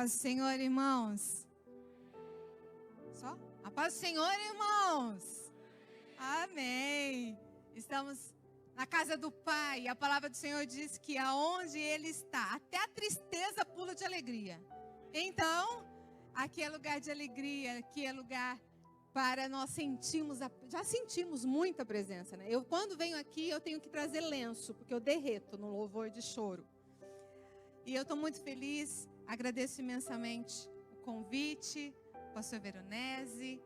Paz do Senhor, irmãos. Só? A paz do Senhor, irmãos. Amém. Estamos na casa do Pai. A palavra do Senhor diz que aonde Ele está, até a tristeza pula de alegria. Então, aqui é lugar de alegria, aqui é lugar para nós sentirmos, já sentimos muita presença, né? Quando venho aqui, eu tenho que trazer lenço, porque eu derreto no louvor de choro. E eu estou muito feliz, agradeço imensamente o convite, pastor Veronese,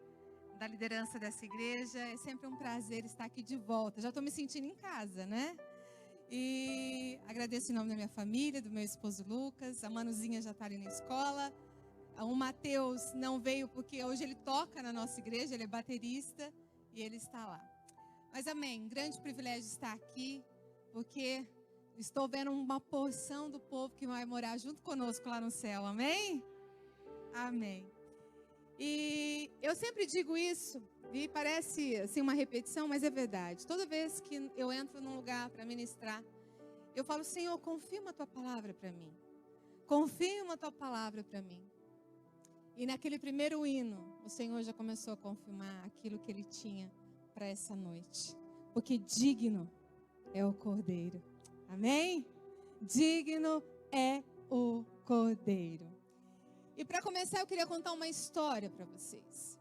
da liderança dessa igreja. É sempre um prazer estar aqui de volta. Já estou me sentindo em casa, né? E agradeço em nome da minha família, do meu esposo Lucas. A Manuzinha já está ali na escola. O Mateus não veio porque hoje ele toca na nossa igreja, ele é baterista e ele está lá. Mas amém, grande privilégio estar aqui, porque estou vendo uma porção do povo que vai morar junto conosco lá no céu, amém? Amém. E eu sempre digo isso, e parece assim uma repetição, mas é verdade. Toda vez que eu entro num lugar para ministrar, eu falo: Senhor, confirma a tua palavra para mim. Confirma a tua palavra para mim. E naquele primeiro hino, o Senhor já começou a confirmar aquilo que Ele tinha para essa noite. Porque digno é o Cordeiro. Amém? Digno é o Cordeiro. E para começar, eu queria contar uma história para vocês.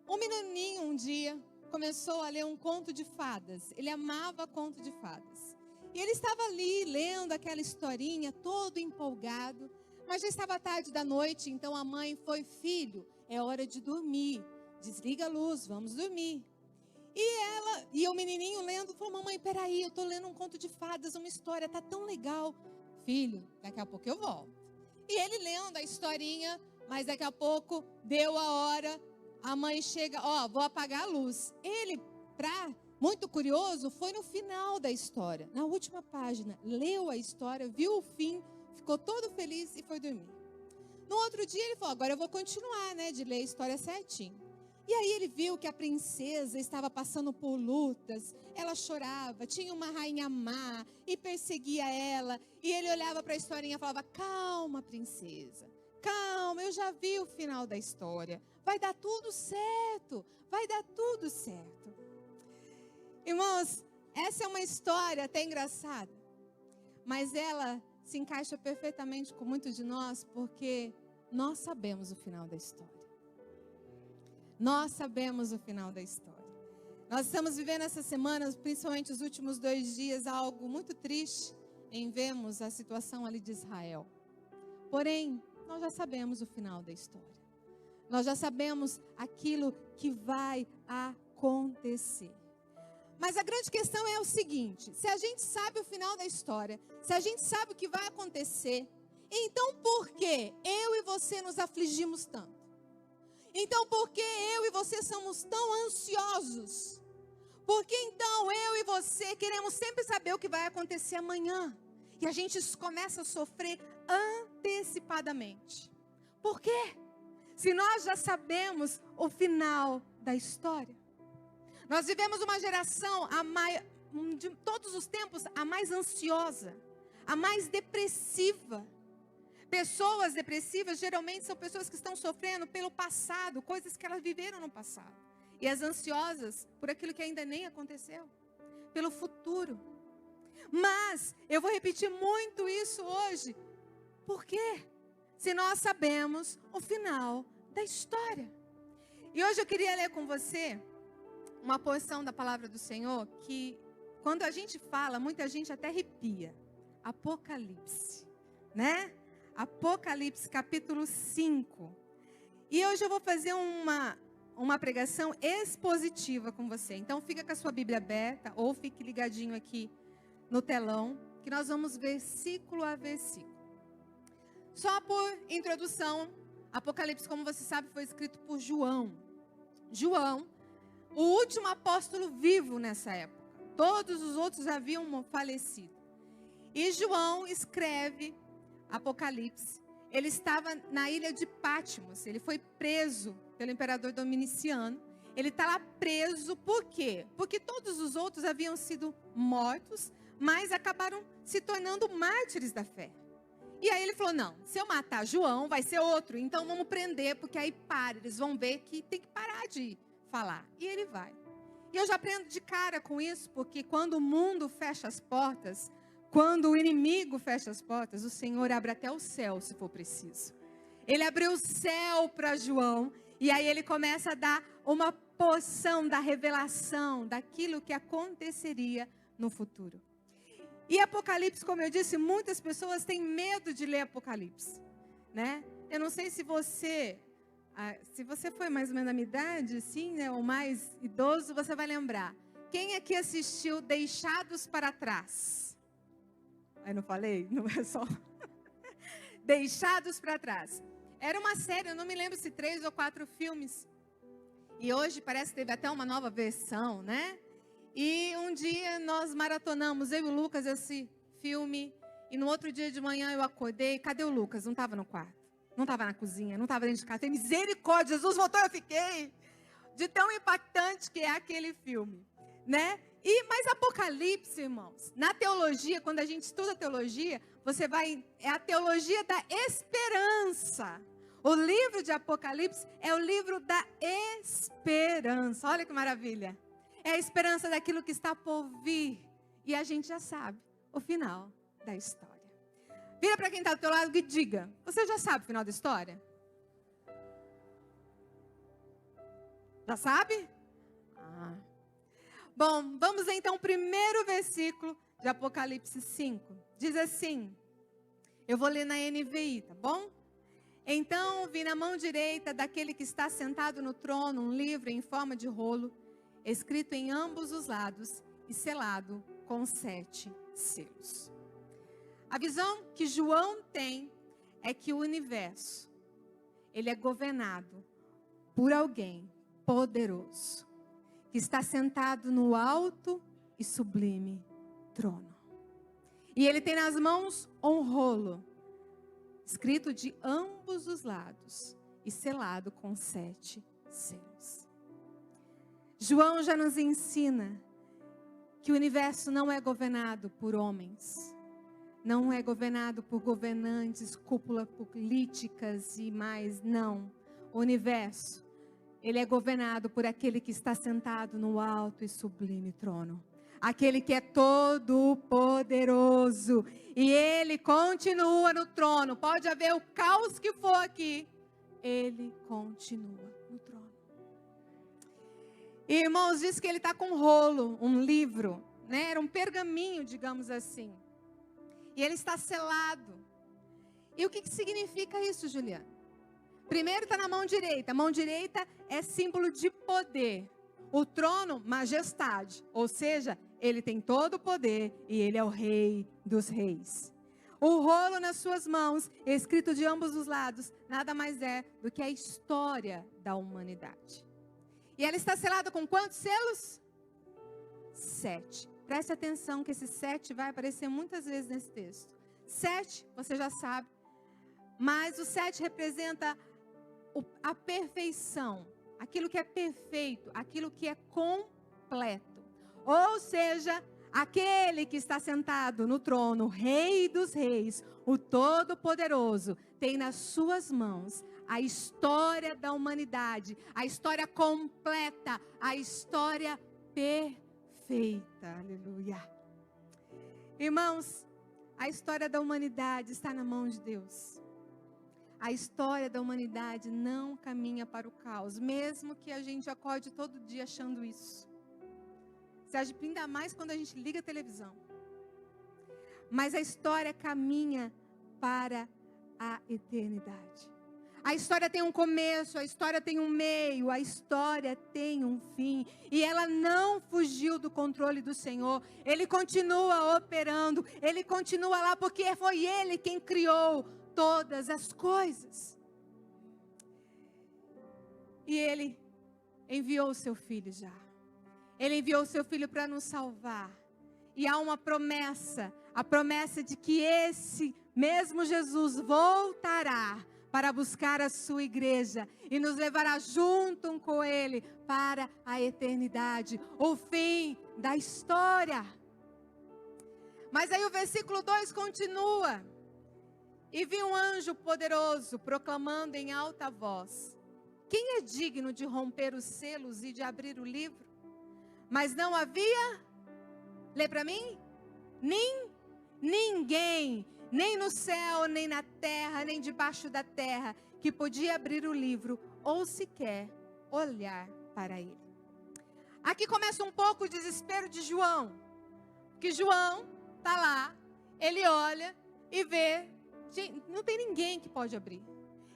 Um menininho um dia começou a ler um conto de fadas. Ele amava conto de fadas. E ele estava ali lendo aquela historinha, todo empolgado. Mas já estava tarde da noite, então a mãe foi: filho, é hora de dormir. Desliga a luz, vamos dormir. E o menininho lendo falou: mamãe, peraí, eu estou lendo um conto de fadas, uma história, tá tão legal. Filho, daqui a pouco eu volto. E ele lendo a historinha, mas daqui a pouco deu a hora, a mãe chega: vou apagar a luz. Ele, muito curioso, foi no final da história, na última página, leu a história, viu o fim, ficou todo feliz e foi dormir. No outro dia ele falou: agora eu vou continuar, de ler a história certinho. E aí ele viu que a princesa estava passando por lutas, ela chorava, tinha uma rainha má e perseguia ela. E ele olhava para a historinha e falava: calma, princesa, calma, eu já vi o final da história. Vai dar tudo certo, vai dar tudo certo. Irmãos, essa é uma história até engraçada, mas ela se encaixa perfeitamente com muitos de nós, porque nós sabemos o final da história. Nós sabemos o final da história. Nós estamos vivendo essa semana, principalmente os últimos 2 dias, algo muito triste em vermos a situação ali de Israel. Porém, nós já sabemos o final da história. Nós já sabemos aquilo que vai acontecer. Mas a grande questão é o seguinte: se a gente sabe o final da história, se a gente sabe o que vai acontecer, então por que eu e você nos afligimos tanto? Então por que eu e você somos tão ansiosos? Por que então eu e você queremos sempre saber o que vai acontecer amanhã? E a gente começa a sofrer antecipadamente. Por quê? Se nós já sabemos o final da história. Nós vivemos uma geração, de todos os tempos, a mais ansiosa, a mais depressiva. Pessoas depressivas geralmente são pessoas que estão sofrendo pelo passado, coisas que elas viveram no passado. E as ansiosas por aquilo que ainda nem aconteceu, pelo futuro. Mas eu vou repetir muito isso hoje. Por quê? Se nós sabemos o final da história. E hoje eu queria ler com você uma porção da palavra do Senhor que, quando a gente fala, muita gente até arrepia. Apocalipse, né? Apocalipse capítulo 5. E hoje eu vou fazer uma pregação expositiva com você. Então fica com a sua Bíblia aberta ou fique ligadinho aqui no telão, que nós vamos versículo a versículo. Só por introdução, Apocalipse, como você sabe, foi escrito por João. João, o último apóstolo vivo nessa época. Todos os outros haviam falecido. E João escreve Apocalipse. Ele estava na ilha de Patmos. Ele foi preso pelo imperador Domiciano. Ele está lá preso por quê? Porque todos os outros haviam sido mortos, mas acabaram se tornando mártires da fé. E aí ele falou, não, se eu matar João, vai ser outro. Então vamos prender, porque aí eles vão ver que tem que parar de falar. E ele vai. E eu já aprendo de cara com isso, porque quando o mundo fecha as portas, quando o inimigo fecha as portas, o Senhor abre até o céu, se for preciso. Ele abriu o céu para João, e aí ele começa a dar uma porção da revelação daquilo que aconteceria no futuro. E Apocalipse, como eu disse, muitas pessoas têm medo de ler Apocalipse, né? Eu não sei se você foi mais ou menos da minha idade, assim, né, ou mais idoso, você vai lembrar. Quem aqui assistiu Deixados para Trás? Aí não falei? Não é só... Deixados para Trás. Era uma série, eu não me lembro se 3 ou 4 filmes. E hoje parece que teve até uma nova versão, né? E um dia nós maratonamos, eu e o Lucas, esse filme. E no outro dia de manhã eu acordei. Cadê o Lucas? Não estava no quarto. Não estava na cozinha. Não estava dentro de casa. Tem misericórdia. Jesus voltou, eu fiquei. De tão impactante que é aquele filme. Né? Mas Apocalipse, irmãos, na teologia, quando a gente estuda teologia, é a teologia da esperança. O livro de Apocalipse é o livro da esperança. Olha que maravilha. É a esperança daquilo que está por vir. E a gente já sabe o final da história. Vira para quem está do teu lado e diga: você já sabe o final da história? Já sabe? Bom, vamos então ao primeiro versículo de Apocalipse 5. Diz assim, eu vou ler na NVI, tá bom? Então vi na mão direita daquele que está sentado no trono um livro em forma de rolo, escrito em ambos os lados e selado com 7 selos. A visão que João tem é que o universo, ele é governado por alguém poderoso, que está sentado no alto e sublime trono. E ele tem nas mãos um rolo, escrito de ambos os lados e selado com 7 selos. João já nos ensina que o universo não é governado por homens, não é governado por governantes, cúpulas políticas e mais, não. O universo, ele é governado por aquele que está sentado no alto e sublime trono. Aquele que é todo poderoso. E ele continua no trono. Pode haver o caos que for aqui. Ele continua no trono. E, irmãos, diz que ele está com um rolo, um livro, né? Era um pergaminho, digamos assim. E ele está selado. E o que significa isso, Juliana? Primeiro está na mão direita. A mão direita é símbolo de poder. O trono, majestade. Ou seja, ele tem todo o poder e ele é o rei dos reis. O rolo nas suas mãos, escrito de ambos os lados, nada mais é do que a história da humanidade. E ela está selada com quantos selos? 7. Preste atenção que esse 7 vai aparecer muitas vezes nesse texto. 7, você já sabe. Mas o 7 representa a perfeição. Aquilo que é perfeito, aquilo que é completo. Ou seja, aquele que está sentado no trono, o Rei dos Reis, o Todo-Poderoso, tem nas suas mãos a história da humanidade, a história completa, a história perfeita. Aleluia. Irmãos, a história da humanidade está na mão de Deus. A história da humanidade não caminha para o caos, mesmo que a gente acorde todo dia achando isso. Se ainda mais quando a gente liga a televisão. Mas a história caminha para a eternidade. A história tem um começo, a história tem um meio, a história tem um fim. E ela não fugiu do controle do Senhor. Ele continua operando, ele continua lá porque foi ele quem criou todas as coisas. E ele enviou o seu filho já. Ele enviou o seu filho para nos salvar. E há uma promessa, a promessa de que esse mesmo Jesus voltará para buscar a sua igreja e nos levará junto com ele para a eternidade, o fim da história. Mas aí o versículo 2 continua. E vi um anjo poderoso proclamando em alta voz: quem é digno de romper os selos e de abrir o livro? Mas não havia, lê para mim, ninguém, nem no céu, nem na terra, nem debaixo da terra, que podia abrir o livro ou sequer olhar para ele. Aqui começa um pouco o desespero de João, que João está lá, ele olha e vê, gente, não tem ninguém que pode abrir.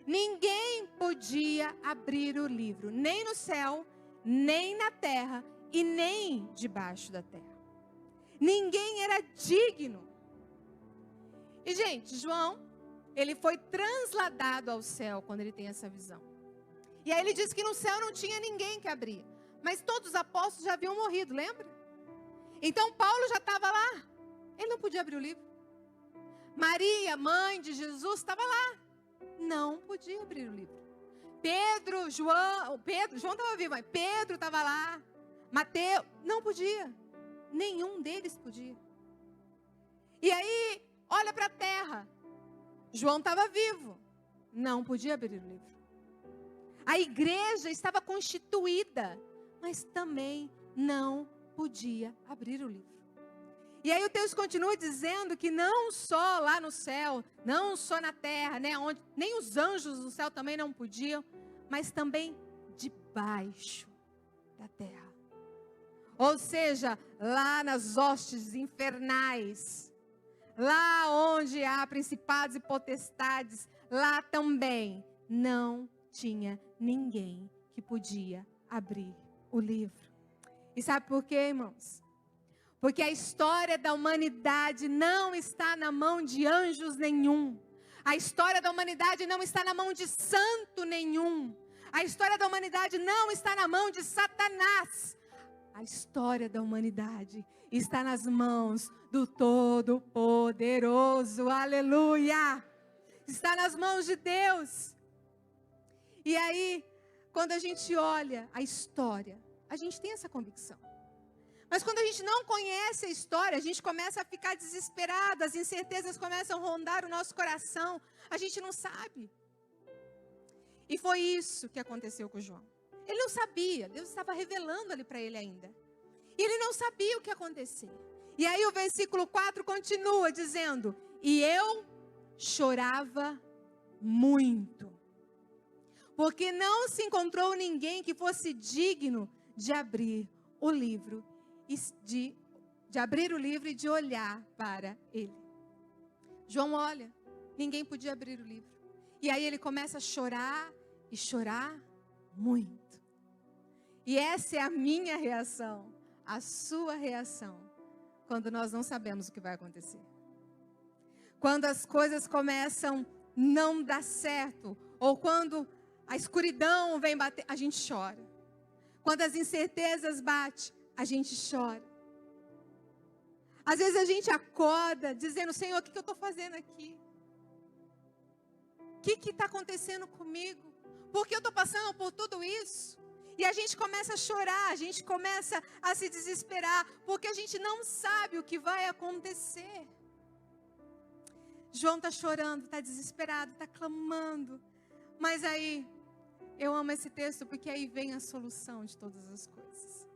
Ninguém podia abrir o livro, nem no céu, nem na terra e nem debaixo da terra. Ninguém era digno. E, gente, João, ele foi transladado ao céu quando ele tem essa visão. E aí ele diz que no céu não tinha ninguém que abria. Mas todos os apóstolos já haviam morrido, lembra? Então Paulo já estava lá. Ele não podia abrir o livro. Maria, mãe de Jesus, estava lá. Não podia abrir o livro. João estava vivo, mas Pedro estava lá. Mateus, não podia. Nenhum deles podia. E aí, olha para a terra. João estava vivo. Não podia abrir o livro. A igreja estava constituída, mas também não podia abrir o livro. E aí o texto continua dizendo que não só lá no céu, não só na terra, né, onde nem os anjos do céu também não podiam, mas também debaixo da terra. Ou seja, lá nas hostes infernais, lá onde há principados e potestades, lá também não tinha ninguém que podia abrir o livro. E sabe por quê, irmãos? Porque a história da humanidade não está na mão de anjos nenhum. A história da humanidade não está na mão de santo nenhum. A história da humanidade não está na mão de Satanás. A história da humanidade está nas mãos do Todo-Poderoso. Aleluia! Está nas mãos de Deus. E aí, quando a gente olha a história, a gente tem essa convicção. Mas quando a gente não conhece a história, a gente começa a ficar desesperado, as incertezas começam a rondar o nosso coração, a gente não sabe. E foi isso que aconteceu com João. Ele não sabia, Deus estava revelando ali para ele ainda. E ele não sabia o que ia acontecer. E aí o versículo 4 continua dizendo: e eu chorava muito, porque não se encontrou ninguém que fosse digno de abrir o livro, de abrir o livro e de olhar para ele. João olha, ninguém podia abrir o livro. E aí ele começa a chorar e chorar muito. E essa é a minha reação, a sua reação, quando nós não sabemos o que vai acontecer. Quando as coisas começam a não dar certo, ou quando a escuridão vem bater, a gente chora. Quando as incertezas batem, a gente chora. Às vezes a gente acorda dizendo: Senhor, o que eu estou fazendo aqui? O que está acontecendo comigo? Por que eu estou passando por tudo isso? E a gente começa a chorar, a gente começa a se desesperar, porque a gente não sabe o que vai acontecer. João está chorando, está desesperado, está clamando. Mas aí, eu amo esse texto, porque aí vem a solução de todas as coisas.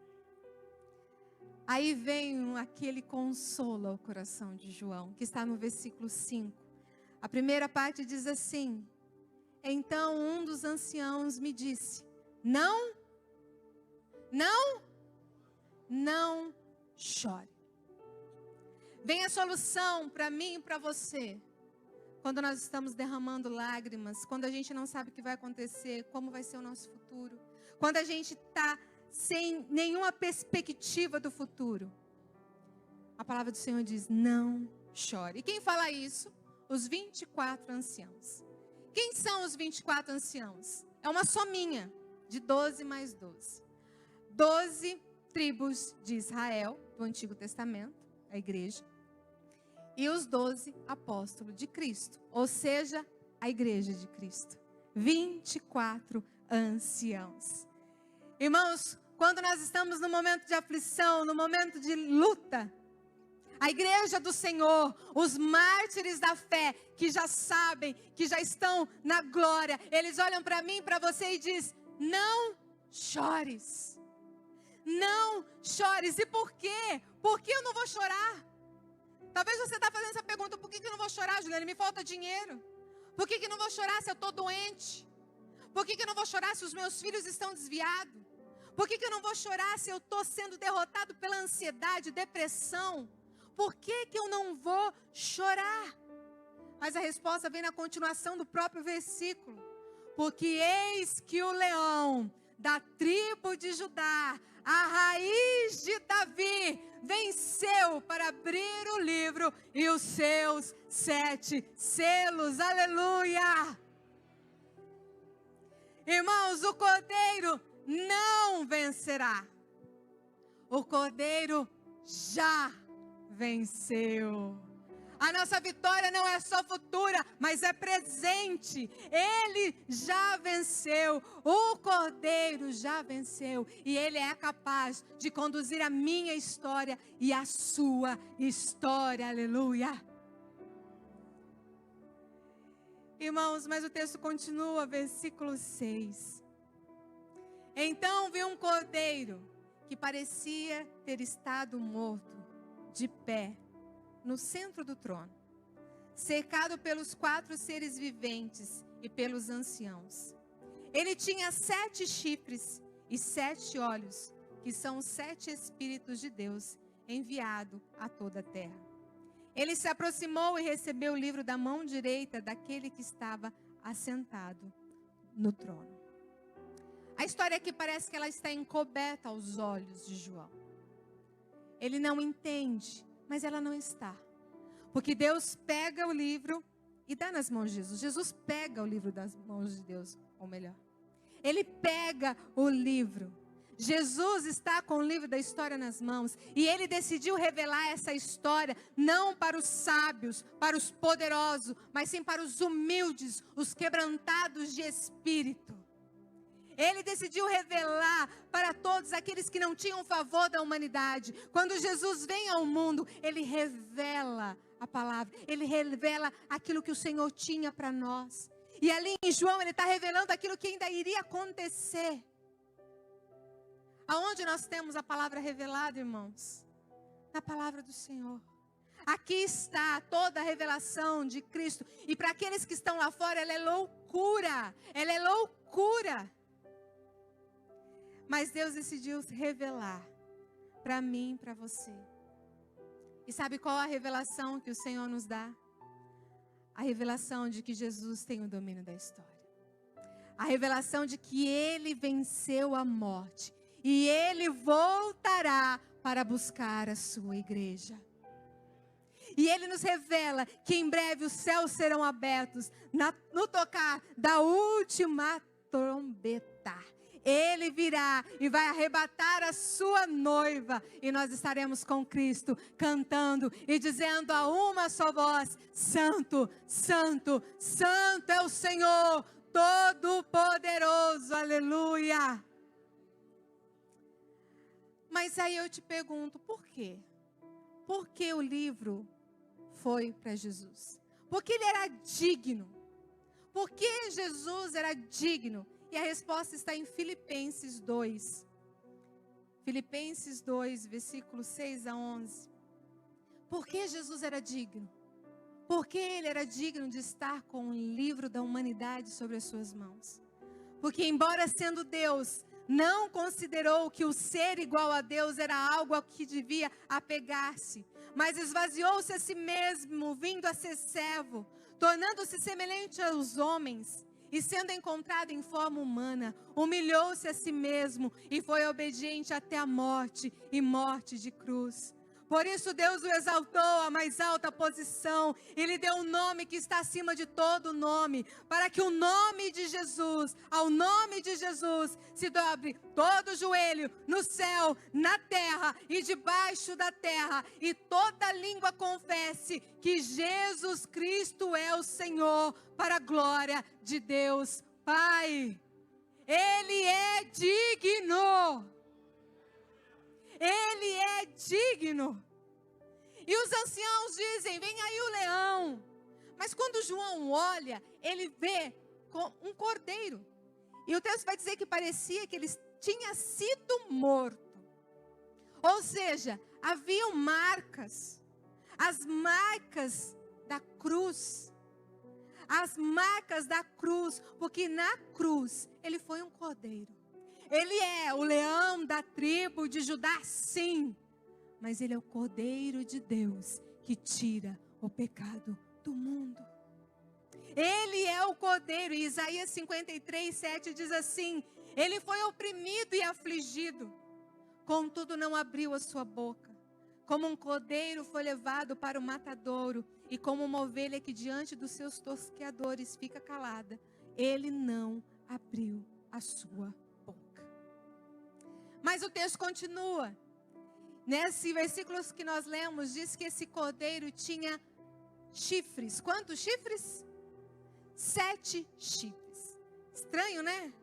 Aí vem aquele consolo ao coração de João, que está no versículo 5. A primeira parte diz assim: então um dos anciãos me disse: não chore. Vem a solução para mim e para você. Quando nós estamos derramando lágrimas, quando a gente não sabe o que vai acontecer, como vai ser o nosso futuro. Quando a gente está sem nenhuma perspectiva do futuro. A palavra do Senhor diz: não chore. E quem fala isso? Os 24 anciãos. Quem são os 24 anciãos? É uma sominha de 12 mais 12. 12 tribos de Israel, do Antigo Testamento, a igreja. E os 12 apóstolos de Cristo, ou seja, a igreja de Cristo. 24 anciãos. Irmãos, quando nós estamos no momento de aflição, no momento de luta, A igreja do Senhor, os mártires da fé, que já sabem, que já estão na glória, eles olham para mim, para você e dizem: não chores. Não chores. E por quê? Por que eu não vou chorar? Talvez você está fazendo essa pergunta: por que eu não vou chorar, Juliana? Me falta dinheiro. Por que eu não vou chorar se eu estou doente? Por que eu não vou chorar se os meus filhos estão desviados? Por que eu não vou chorar se eu estou sendo derrotado pela ansiedade, depressão? Por que eu não vou chorar? Mas a resposta vem na continuação do próprio versículo. Porque eis que o leão da tribo de Judá, a raiz de Davi, venceu para abrir o livro e os seus 7 selos. Aleluia! Irmãos, o Cordeiro não vencerá. O Cordeiro já venceu. A nossa vitória não é só futura, mas é presente. Ele já venceu. O Cordeiro já venceu. E Ele é capaz de conduzir a minha história e a sua história. Aleluia. Irmãos, mas o texto continua, versículo 6. Então vi um cordeiro que parecia ter estado morto, de pé, no centro do trono, cercado pelos 4 seres viventes e pelos anciãos. Ele tinha 7 chifres e 7 olhos, que são os 7 Espíritos de Deus, enviado a toda a terra. Ele se aproximou e recebeu o livro da mão direita daquele que estava assentado no trono. A história aqui parece que ela está encoberta aos olhos de João. Ele não entende, mas ela não está. Porque Deus pega o livro e dá nas mãos de Jesus. Jesus pega o livro das mãos de Deus, ou melhor, Ele pega o livro. Jesus está com o livro da história nas mãos. E Ele decidiu revelar essa história não para os sábios, para os poderosos, mas sim para os humildes, os quebrantados de espírito. Ele decidiu revelar para todos aqueles que não tinham favor da humanidade. Quando Jesus vem ao mundo, Ele revela a palavra. Ele revela aquilo que o Senhor tinha para nós. E ali em João, Ele está revelando aquilo que ainda iria acontecer. Aonde nós temos a palavra revelada, irmãos? Na palavra do Senhor. Aqui está toda a revelação de Cristo. E para aqueles que estão lá fora, ela é loucura. Ela é loucura. Mas Deus decidiu se revelar para mim e para você. E sabe qual a revelação que o Senhor nos dá? A revelação de que Jesus tem o domínio da história. A revelação de que Ele venceu a morte. E Ele voltará para buscar a sua igreja. E Ele nos revela que em breve os céus serão abertos no tocar da última trombeta. Ele virá e vai arrebatar a sua noiva. E nós estaremos com Cristo cantando e dizendo a uma só voz: Santo, Santo, Santo é o Senhor Todo-Poderoso. Aleluia. Mas aí eu te pergunto, por quê? Por que o livro foi para Jesus? Porque ele era digno. Por que Jesus era digno? E a resposta está em Filipenses 2. Filipenses 2, versículos 6 a 11. Por que Jesus era digno? Porque ele era digno de estar com o livro da humanidade sobre as suas mãos. Porque embora sendo Deus, não considerou que o ser igual a Deus era algo ao que devia apegar-se, mas esvaziou-se a si mesmo, vindo a ser servo, tornando-se semelhante aos homens, e sendo encontrado em forma humana, humilhou-se a si mesmo e foi obediente até a morte e morte de cruz. Por isso Deus o exaltou à mais alta posição e lhe deu um nome que está acima de todo nome, para que o nome de Jesus, ao nome de Jesus, se dobre todo joelho no céu, na terra e debaixo da terra, e toda língua confesse que Jesus Cristo é o Senhor, para a glória de Deus Pai. Ele é digno. Ele é digno. E os anciãos dizem, vem aí o leão. Mas quando João olha, ele vê um cordeiro. E o texto vai dizer que parecia que ele tinha sido morto. Ou seja, haviam marcas. As marcas da cruz. As marcas da cruz. Porque na cruz, ele foi um cordeiro. Ele é o leão da tribo de Judá, sim. Mas ele é o cordeiro de Deus que tira o pecado do mundo. Ele é o cordeiro. E Isaías 53:7 diz assim: ele foi oprimido e afligido, contudo não abriu a sua boca. Como um cordeiro foi levado para o matadouro, e como uma ovelha que diante dos seus tosqueadores fica calada, ele não abriu a sua boca. Mas o texto continua. Nesse versículo que nós lemos, diz que esse cordeiro tinha chifres. Quantos chifres? 7 chifres. Estranho, né?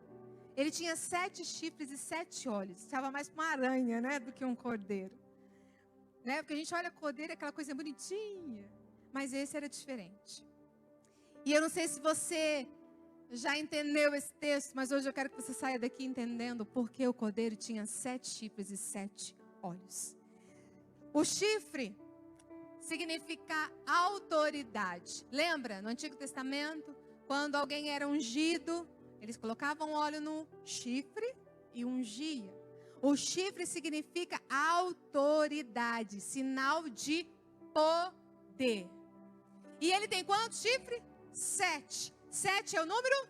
Ele tinha 7 chifres e 7 olhos. Estava mais para uma aranha, né? Do que um cordeiro. Né? Porque a gente olha cordeiro, aquela coisa bonitinha. Mas esse era diferente. E eu não sei se você já entendeu esse texto, mas hoje eu quero que você saia daqui entendendo porque o cordeiro tinha 7 chifres e 7 olhos. O chifre significa autoridade. Lembra, no Antigo Testamento, quando alguém era ungido, eles colocavam óleo no chifre e ungia. O chifre significa autoridade, sinal de poder. E ele tem quantos chifres? 7. 7 é o número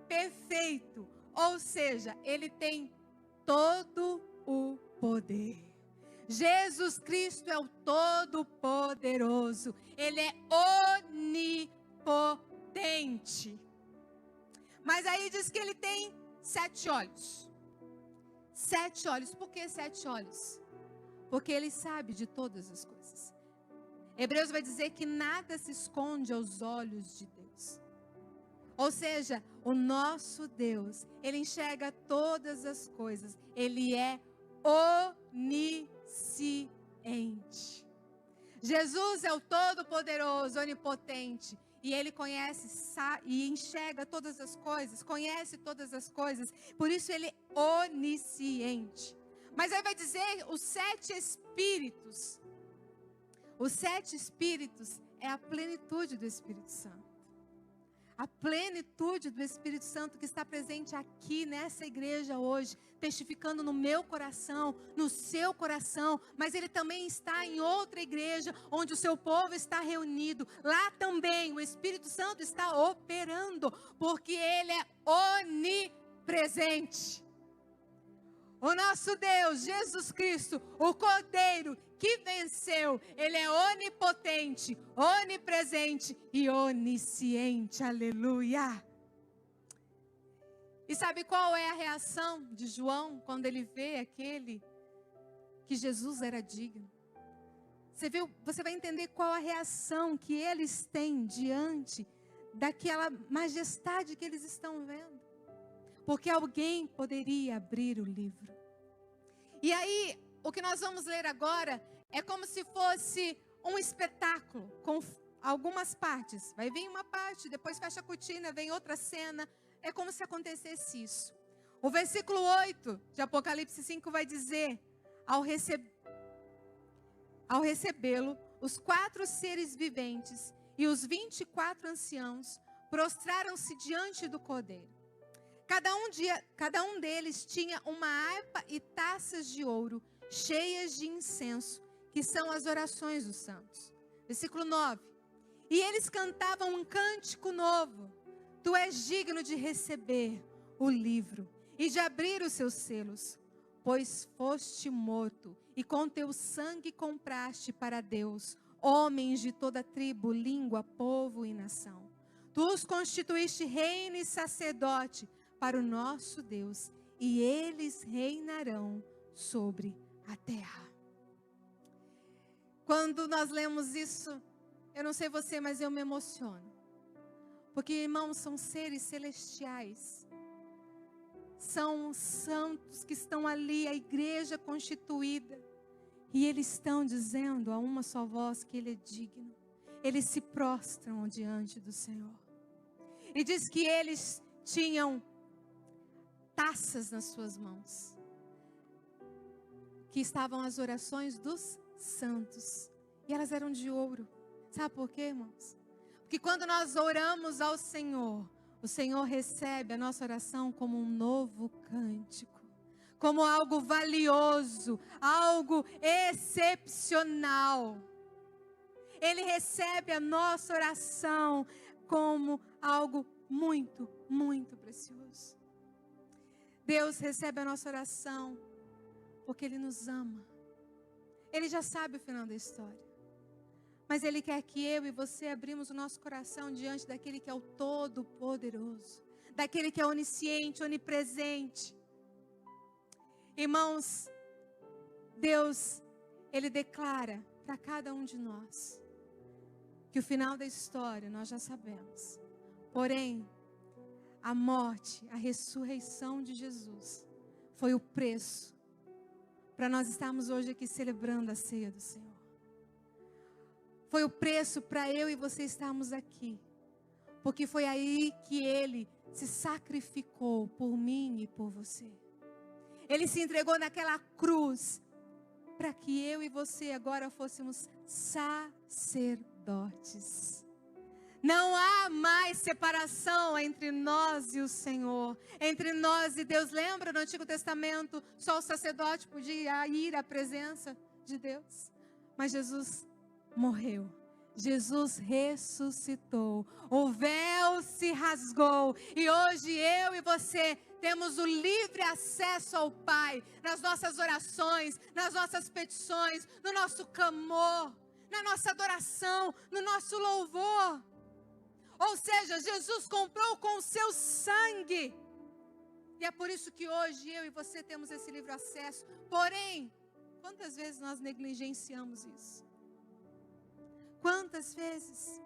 perfeito. Ou seja, ele tem todo o poder. Jesus Cristo é o Todo-Poderoso. Ele é onipotente. Mas aí diz que ele tem 7 olhos. 7 olhos. Por que 7 olhos? Porque ele sabe de todas as coisas. Hebreus vai dizer que nada se esconde aos olhos de Deus. Ou seja, o nosso Deus, ele enxerga todas as coisas. Ele é onisciente. Jesus é o Todo-Poderoso, onipotente. E ele conhece e enxerga todas as coisas, conhece todas as coisas. Por isso ele é onisciente. Mas aí vai dizer os 7 espíritos. Os 7 espíritos é a plenitude do Espírito Santo. A plenitude do Espírito Santo que está presente aqui nessa igreja hoje, testificando no meu coração, no seu coração, mas ele também está em outra igreja, onde o seu povo está reunido. Lá também o Espírito Santo está operando, porque ele é onipresente. O nosso Deus, Jesus Cristo, o Cordeiro que venceu, ele é onipotente, onipresente e onisciente. Aleluia! E sabe qual é a reação de João quando ele vê aquele que Jesus era digno? Você vai entender qual a reação que eles têm diante daquela majestade que eles estão vendo. Porque alguém poderia abrir o livro. E aí, o que nós vamos ler agora é como se fosse um espetáculo com algumas partes. Vai vir uma parte, depois fecha a cortina, vem outra cena. É como se acontecesse isso. O versículo 8 de Apocalipse 5 vai dizer: ao recebê-lo, os 4 seres viventes e os 24 anciãos prostraram-se diante do Cordeiro. Cada um deles tinha uma harpa e taças de ouro cheias de incenso, que são as orações dos santos. Versículo 9. E eles cantavam um cântico novo. Tu és digno de receber o livro e de abrir os seus selos, pois foste morto e com teu sangue compraste para Deus homens de toda tribo, língua, povo e nação. Tu os constituíste reino e sacerdote para o nosso Deus, e eles reinarão sobre a terra. Quando nós lemos isso, eu não sei você, mas eu me emociono. Porque, irmãos, são seres celestiais. São santos que estão ali, a igreja constituída, E eles estão dizendo a uma só voz que Ele é digno. Eles se prostram diante do Senhor. E diz que eles tinham taças nas suas mãos, que estavam as orações dos santos. E elas eram de ouro. Sabe por quê, irmãos? Porque quando nós oramos ao Senhor, o Senhor recebe a nossa oração como um novo cântico, como algo valioso, algo excepcional. Ele recebe a nossa oração como algo muito, muito precioso. Deus recebe a nossa oração porque Ele nos ama. Ele já sabe o final da história. Mas Ele quer que eu e você abrimos o nosso coração diante daquele que é o Todo-Poderoso, daquele que é onisciente, onipresente. Irmãos, Deus, Ele declara para cada um de nós que o final da história nós já sabemos. Porém, a morte, a ressurreição de Jesus foi o preço para nós estarmos hoje aqui celebrando a ceia do Senhor. Foi o preço para eu e você estarmos aqui. Porque foi aí que Ele se sacrificou por mim e por você. Ele se entregou naquela cruz para que eu e você agora fôssemos sacerdotes. Não há mais separação entre nós e o Senhor, entre nós e Deus. Lembra no Antigo Testamento, só o sacerdote podia ir à presença de Deus? Mas Jesus morreu, Jesus ressuscitou, o véu se rasgou e hoje eu e você temos o livre acesso ao Pai, nas nossas orações, nas nossas petições, no nosso clamor, na nossa adoração, no nosso louvor. Ou seja, Jesus comprou com o seu sangue. E é por isso que hoje eu e você temos esse livre acesso. Porém, quantas vezes nós negligenciamos isso? Quantas vezes?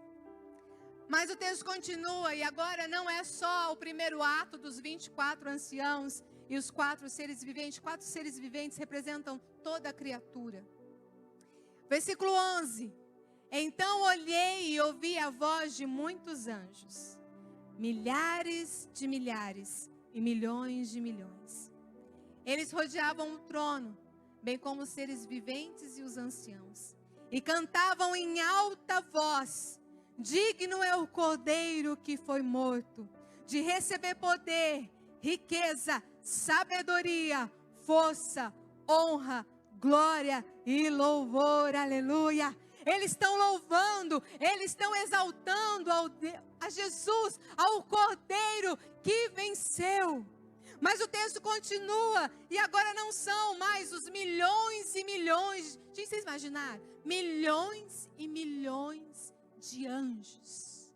Mas o texto continua, e agora não é só o primeiro ato dos 24 anciãos e os 4 seres viventes. 4 seres viventes representam toda a criatura. Versículo 11. Então olhei e ouvi a voz de muitos anjos, milhares de milhares e milhões de milhões. Eles rodeavam o trono, bem como os seres viventes e os anciãos, e cantavam em alta voz: digno é o Cordeiro que foi morto, de receber poder, riqueza, sabedoria, força, honra, glória e louvor. Aleluia! Eles estão louvando, eles estão exaltando a Jesus, ao Cordeiro que venceu. Mas o texto continua, e agora não são mais os milhões e milhões, gente, vocês imaginaram? Milhões e milhões de anjos.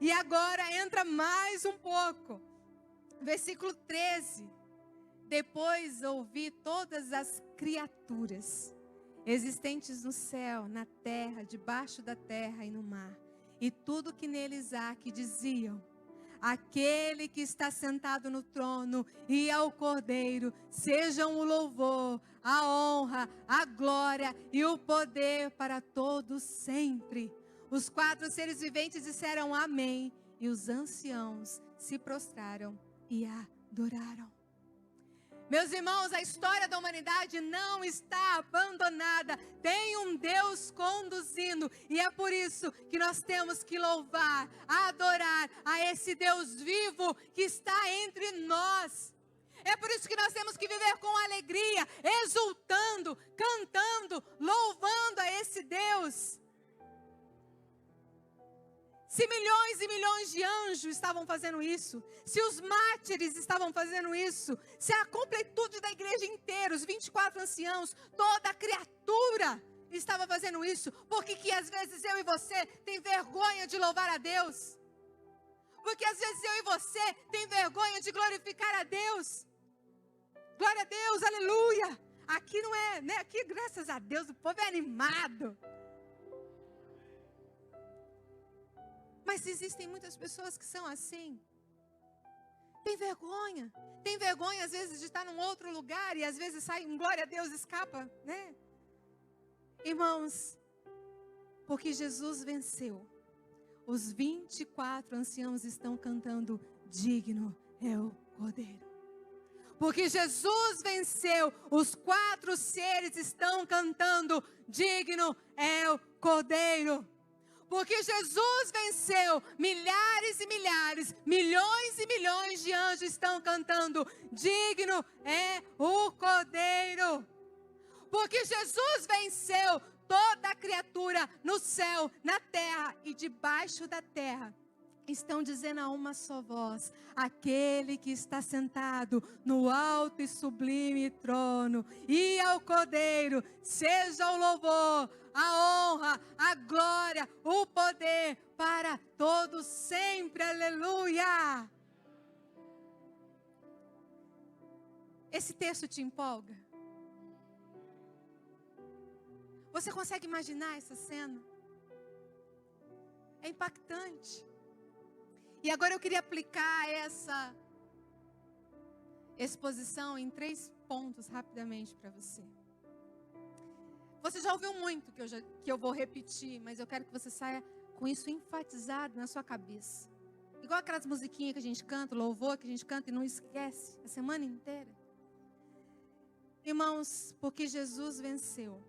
E agora entra mais um pouco, versículo 13. Depois ouvi todas as criaturas existentes no céu, na terra, debaixo da terra e no mar, e tudo que neles há, que diziam: aquele que está sentado no trono e ao Cordeiro, sejam o louvor, a honra, a glória e o poder para todos sempre. Os 4 seres viventes disseram amém, e os anciãos se prostraram e adoraram. Meus irmãos, a história da humanidade não está abandonada. Tem um Deus conduzindo. E é por isso que nós temos que louvar, adorar a esse Deus vivo que está entre nós. É por isso que nós temos que viver com alegria, exultando, cantando, louvando a esse Deus. Se milhões e milhões de anjos estavam fazendo isso, se os mártires estavam fazendo isso, se a completude da igreja inteira, os 24 anciãos, toda a criatura estava fazendo isso, por que às vezes eu e você tem vergonha de louvar a Deus? Porque às vezes eu e você tem vergonha de glorificar a Deus? Glória a Deus, aleluia! Aqui não é, né? Aqui, graças a Deus, o povo é animado. Mas existem muitas pessoas que são assim. Tem vergonha. Tem vergonha às vezes de estar num outro lugar e às vezes sai um glória a Deus, escapa, né? Irmãos, porque Jesus venceu, os 24 anciãos estão cantando: digno é o Cordeiro. Porque Jesus venceu, os 4 seres estão cantando: digno é o Cordeiro. Porque Jesus venceu, milhares e milhares, milhões e milhões de anjos estão cantando: digno é o Cordeiro. Porque Jesus venceu, toda a criatura no céu, na terra e debaixo da terra estão dizendo a uma só voz: aquele que está sentado no alto e sublime trono, e ao Cordeiro seja o louvor, a honra, a glória, o poder para todos sempre. Aleluia! Esse texto te empolga? Você consegue imaginar essa cena? É impactante. E agora eu queria aplicar essa exposição em 3 pontos rapidamente para você. Você já ouviu muito que eu vou repetir, mas eu quero que você saia com isso enfatizado na sua cabeça. Igual aquelas musiquinhas que a gente canta, louvor que a gente canta e não esquece a semana inteira. Irmãos, porque Jesus venceu,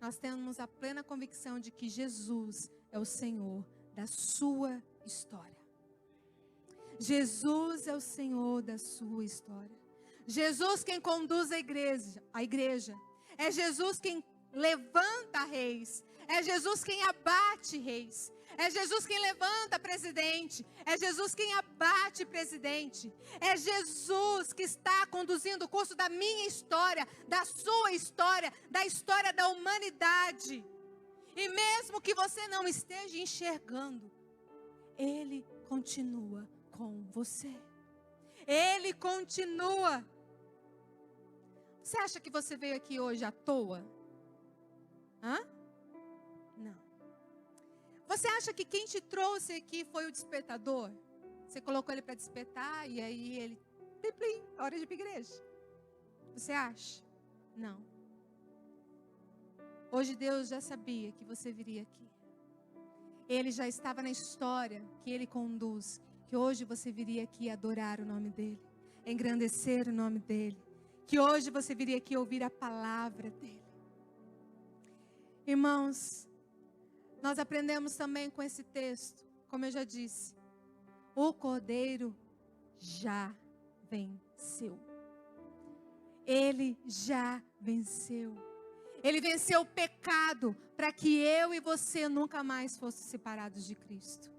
nós temos a plena convicção de que Jesus é o Senhor da sua história. Jesus é o Senhor da sua história. Jesus quem conduz a igreja. É Jesus quem levanta reis. É Jesus quem abate reis. É Jesus quem levanta presidente. É Jesus quem abate presidente. É Jesus que está conduzindo o curso da minha história, da sua história, da história da humanidade. E mesmo que você não esteja enxergando, Ele continua com você. Ele continua. Você acha que você veio aqui hoje à toa? Não. Você acha que quem te trouxe aqui foi o despertador? Você colocou ele para despertar e aí ele... Plim, plim, hora de ir para a igreja. Você acha? Não. Hoje Deus já sabia que você viria aqui. Ele já estava na história que Ele conduz. Que hoje você viria aqui adorar o nome dEle. Engrandecer o nome dEle. Que hoje você viria aqui ouvir a palavra dEle. Irmãos, nós aprendemos também com esse texto, como eu já disse, o Cordeiro já venceu. Ele já venceu. Ele venceu o pecado para que eu e você nunca mais fossem separados de Cristo.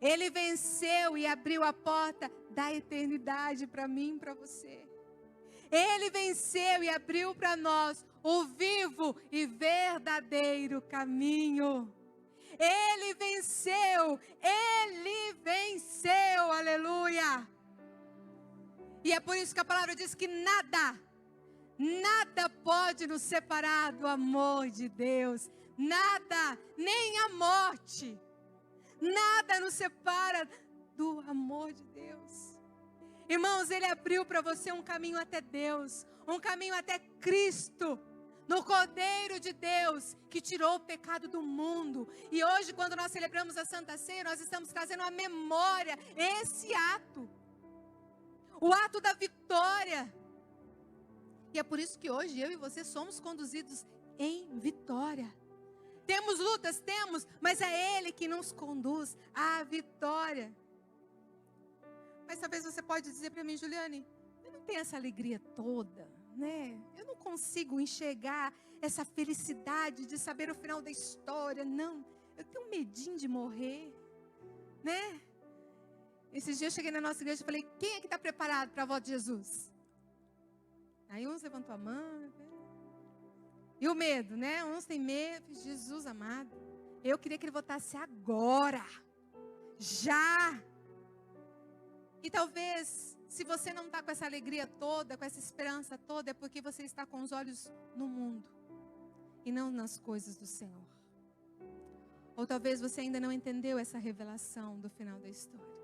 Ele venceu e abriu a porta da eternidade para mim e para você. Ele venceu e abriu para nós o vivo e verdadeiro caminho. Ele venceu, aleluia. E é por isso que a palavra diz que nada pode nos separar do amor de Deus. Nada, nem a morte. Nada nos separa do amor de Deus. Irmãos, Ele abriu para você um caminho até Deus, um caminho até Cristo, no Cordeiro de Deus, que tirou o pecado do mundo. E hoje, quando nós celebramos a Santa Ceia, nós estamos trazendo à memória esse ato, o ato da vitória. E é por isso que hoje eu e você somos conduzidos em vitória. Temos lutas, mas é Ele que nos conduz à vitória. Mas talvez você pode dizer para mim: Juliane, eu não tenho essa alegria toda, né? Eu não consigo enxergar essa felicidade de saber o final da história, não. Eu tenho um medinho de morrer, né? Esses dias eu cheguei na nossa igreja e falei: quem é que está preparado para a volta de Jesus? Aí uns levantou a mão. E o medo, né? Uns têm medo. Jesus amado, eu queria que Ele voltasse agora. Já. E talvez, se você não está com essa alegria toda, com essa esperança toda, é porque você está com os olhos no mundo e não nas coisas do Senhor. Ou talvez você ainda não entendeu essa revelação do final da história.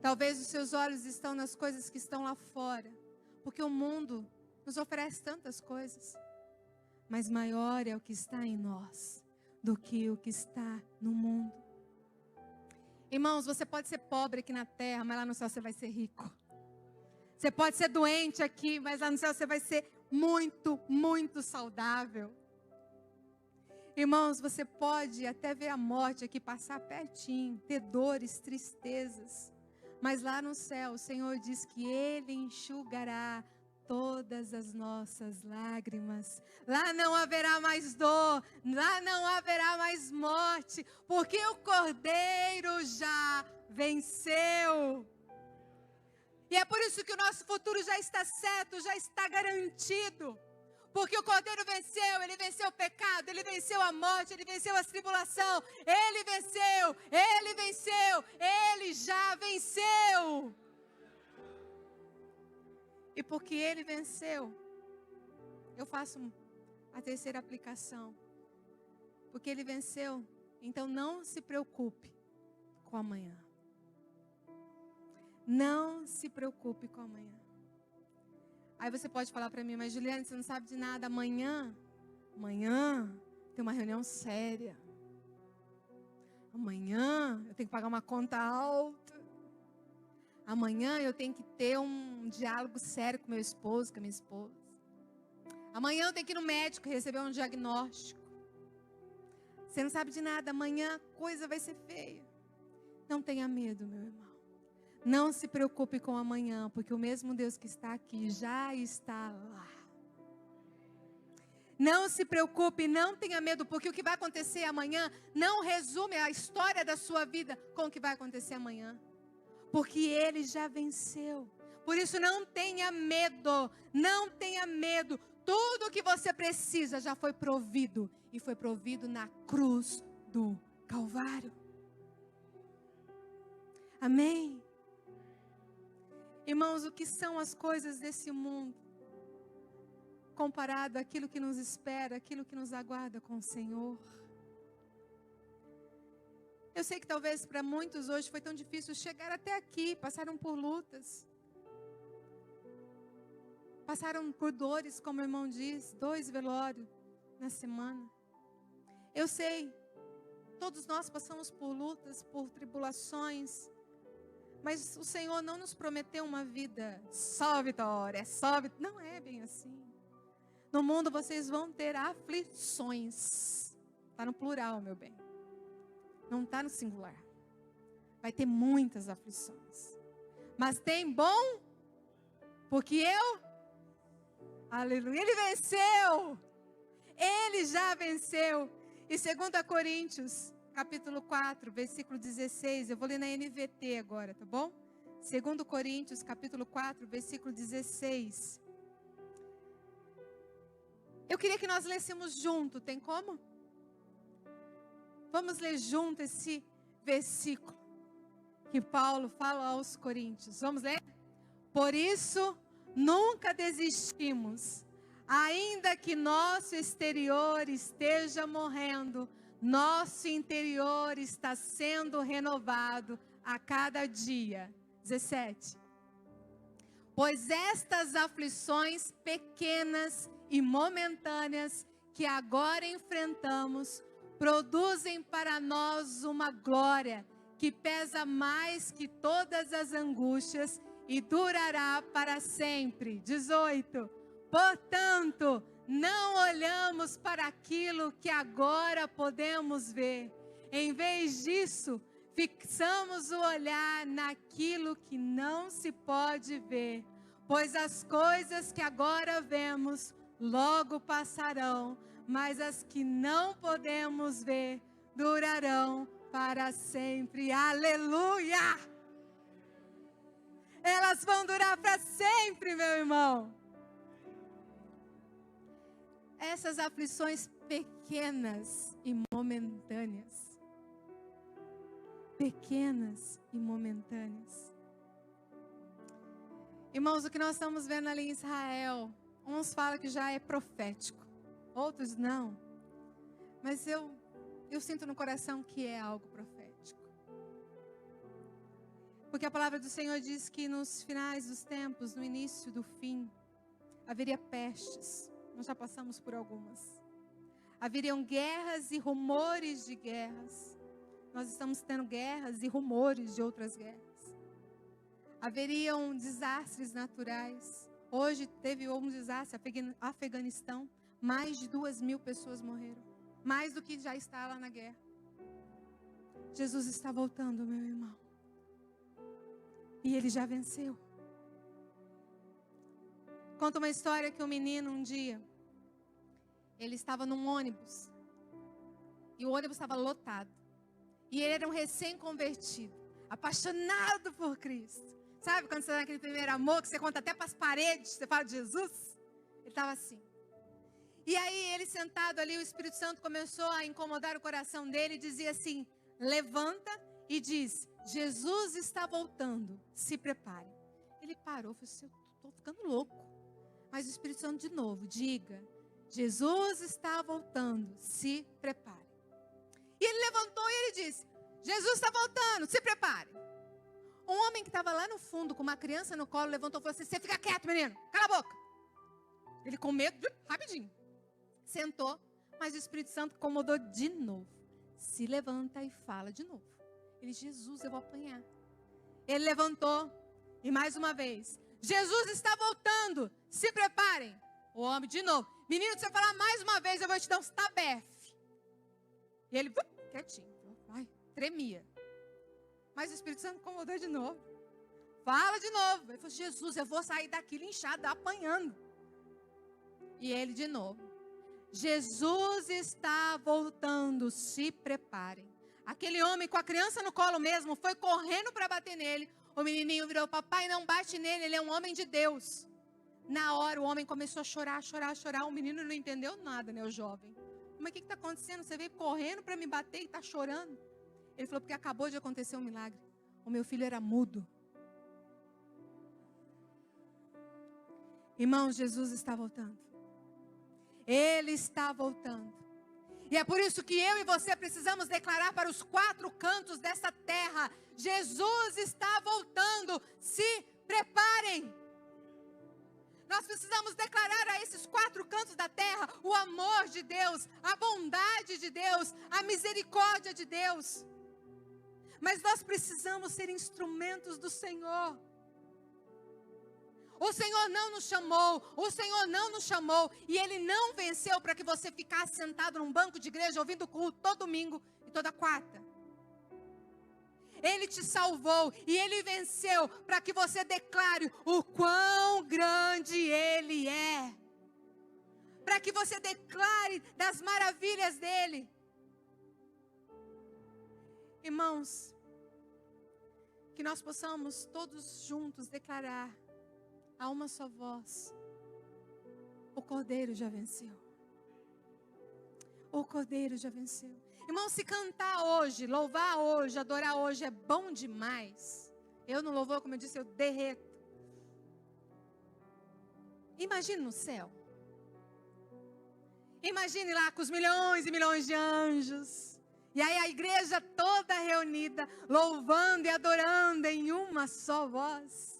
Talvez os seus olhos estão nas coisas que estão lá fora, porque o mundo nos oferece tantas coisas. mas maior é o que está em nós do que o que está no mundo. Irmãos, você pode ser pobre aqui na terra, mas lá no céu você vai ser rico. Você pode ser doente aqui, mas lá no céu você vai ser muito, muito saudável. Irmãos, você pode até ver a morte aqui passar pertinho, ter dores, tristezas. Mas lá no céu, o Senhor diz que Ele enxugará todas as nossas lágrimas. Lá não haverá mais dor, lá não haverá mais morte, porque o Cordeiro já venceu. E é por isso que o nosso futuro já está certo, já está garantido. Porque o Cordeiro venceu, Ele venceu o pecado, Ele venceu a morte, Ele venceu a tribulação. Ele venceu, Ele venceu, Ele já venceu. E porque Ele venceu, eu faço a terceira aplicação. Porque Ele venceu, então não se preocupe com amanhã. Não se preocupe com amanhã. Aí você pode falar para mim, mas Juliane, você não sabe de nada. Amanhã tem uma reunião séria. Amanhã eu tenho que pagar uma conta alta. Amanhã eu tenho que ter um diálogo sério com meu esposo, com a minha esposa. Amanhã eu tenho que ir no médico receber um diagnóstico. Você não sabe de nada. Amanhã a coisa vai ser feia. Não tenha medo, meu irmão. Não se preocupe com amanhã, porque o mesmo Deus que está aqui já está lá. Não se preocupe, não tenha medo, porque o que vai acontecer amanhã não resume a história da sua vida com o que vai acontecer amanhã. Porque Ele já venceu. Por isso não tenha medo, não tenha medo. Tudo o que você precisa já foi provido. E foi provido na cruz do Calvário. Amém? Irmãos, o que são as coisas desse mundo comparado àquilo que nos espera, aquilo que nos aguarda com o Senhor? Eu sei que talvez para muitos hoje foi tão difícil chegar até aqui, passaram por lutas, passaram por dores, como o irmão diz, 2 velórios na semana. Eu sei, todos nós passamos por lutas, por tribulações, mas o Senhor não nos prometeu uma vida só vitória, só vitória. Não é bem assim. No mundo vocês vão ter aflições. Está no plural, meu bem. Não está no singular. Vai ter muitas aflições. Mas tem bom, porque aleluia, Ele venceu. Ele já venceu. E 2 Coríntios, capítulo 4, versículo 16. Eu vou ler na NVT agora, tá bom? 2 Coríntios, capítulo 4, versículo 16. Eu queria que nós lêssemos junto, tem como? Vamos ler junto esse versículo que Paulo fala aos Coríntios. Vamos ler? Por isso, nunca desistimos. Ainda que nosso exterior esteja morrendo, nosso interior está sendo renovado a cada dia. 17. Pois estas aflições pequenas e momentâneas que agora enfrentamos produzem para nós uma glória que pesa mais que todas as angústias e durará para sempre. 18. Portanto, não olhamos para aquilo que agora podemos ver. Em vez disso, fixamos o olhar naquilo que não se pode ver. Pois as coisas que agora vemos logo passarão, mas as que não podemos ver durarão para sempre. Aleluia! Elas vão durar para sempre, meu irmão. Essas aflições pequenas e momentâneas. Pequenas e momentâneas. Irmãos, o que nós estamos vendo ali em Israel, uns falam que já é profético, outros não. Mas eu sinto no coração que é algo profético. Porque a palavra do Senhor diz que nos finais dos tempos, no início do fim, haveria pestes Nós já passamos por algumas. Haveriam guerras e rumores de guerras. Nós estamos tendo guerras e rumores de outras guerras. Haveriam desastres naturais. Hoje teve um desastre, Afeganistão. Mais de 2.000 pessoas morreram. Mais do que já está lá na guerra. Jesus está voltando, meu irmão. E Ele já venceu. Conta uma história que um menino um dia, ele estava num ônibus. E o ônibus estava lotado. E ele era um recém-convertido, apaixonado por Cristo. Sabe quando você dá aquele primeiro amor, que você conta até para as paredes, você fala de Jesus? Ele estava assim. E aí ele sentado ali, o Espírito Santo começou a incomodar o coração dele e dizia assim: levanta e diz, Jesus está voltando, se prepare. Ele parou, falou assim, eu estou ficando louco. Mas o Espírito Santo de novo, diga, Jesus está voltando, se prepare. E ele levantou e ele disse, Jesus está voltando, se prepare. Um homem que estava lá no fundo com uma criança no colo levantou e falou assim, você fica quieto, menino, cala a boca. Ele com medo, rapidinho, sentou, mas o Espírito Santo incomodou de novo. Se levanta e fala de novo. Ele disse, Jesus, eu vou apanhar. Ele levantou e mais uma vez, Jesus está voltando, se preparem. O homem de novo, menino, se você falar mais uma vez, eu vou te dar uns tabefe. E ele, quietinho, ai, tremia. Mas o Espírito Santo incomodou de novo. Fala de novo. Ele falou, Jesus, eu vou sair daqui linchado, apanhando. E ele de novo. Jesus está voltando, se preparem. Aquele homem com a criança no colo mesmo, foi correndo para bater nele. O menininho virou, papai, não bate nele, ele é um homem de Deus. Na hora o homem começou a chorar, chorar, chorar. O menino não entendeu nada, né, o jovem. Mas o que está acontecendo? Você veio correndo para me bater e está chorando? Ele falou, porque acabou de acontecer um milagre. O meu filho era mudo. Irmãos, Jesus está voltando. Ele está voltando. E é por isso que eu e você precisamos declarar para os 4 cantos dessa terra, Jesus está voltando, se preparem. Nós precisamos declarar a esses 4 cantos da terra o amor de Deus, a bondade de Deus, a misericórdia de Deus. Mas nós precisamos ser instrumentos do Senhor. O Senhor não nos chamou, o Senhor não nos chamou, e Ele não venceu para que você ficasse sentado num banco de igreja ouvindo o culto todo domingo e toda quarta. Ele te salvou e Ele venceu para que você declare o quão grande Ele é. Para que você declare das maravilhas dEle. Irmãos, que nós possamos todos juntos declarar a uma só voz, o Cordeiro já venceu. O Cordeiro já venceu. Irmão, se cantar hoje, louvar hoje, adorar hoje é bom demais. Eu no louvor, como eu disse, eu derreto. Imagine no céu. Imagine lá com os milhões e milhões de anjos. E aí a igreja toda reunida, louvando e adorando em uma só voz.